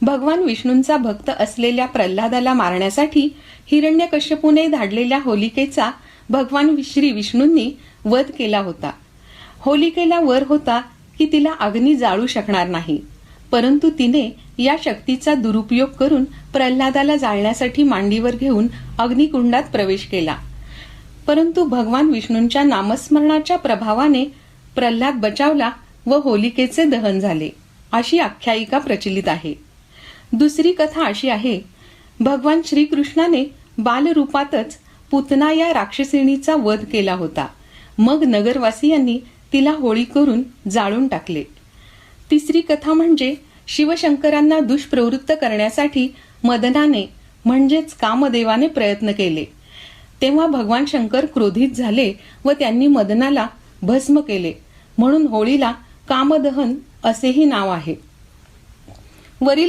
भगवान विष्णूंचा भक्त असलेल्या प्रल्हादाला मारण्यासाठी हिरण्यकश्यपूने धाडलेल्या होलिकेचा भगवान श्री विष्णूंनी वध केला होता. होलिकेला वर होता की तिला अग्नी जाळू शकणार नाही, परंतु तिने या शक्तीचा दुरुपयोग करून प्रल्हादाला जाळण्यासाठी मांडीवर घेऊन अग्निकुंडात प्रवेश केला. परंतु भगवान विष्णूंच्या नामस्मरणाच्या प्रभावाने प्रल्हाद बचावला व होलिकेचे दहन झाले, अशी आख्यायिका प्रचलित आहे. दुसरी कथा अशी आहे, भगवान श्रीकृष्णाने बालरूपातच पुतना या राक्षसिणीचा वध केला होता. मग नगरवासियांनी तिला होळी करून जाळून टाकले. तिसरी कथा म्हणजे शिवशंकरांना दुष्प्रवृत्त करण्यासाठी मदनाने म्हणजेच कामदेवाने प्रयत्न केले. तेव्हा भगवान शंकर क्रोधित झाले व त्यांनी मदनाला भस्म केले, म्हणून होळीला कामदहन असेही नाव आहे. वरील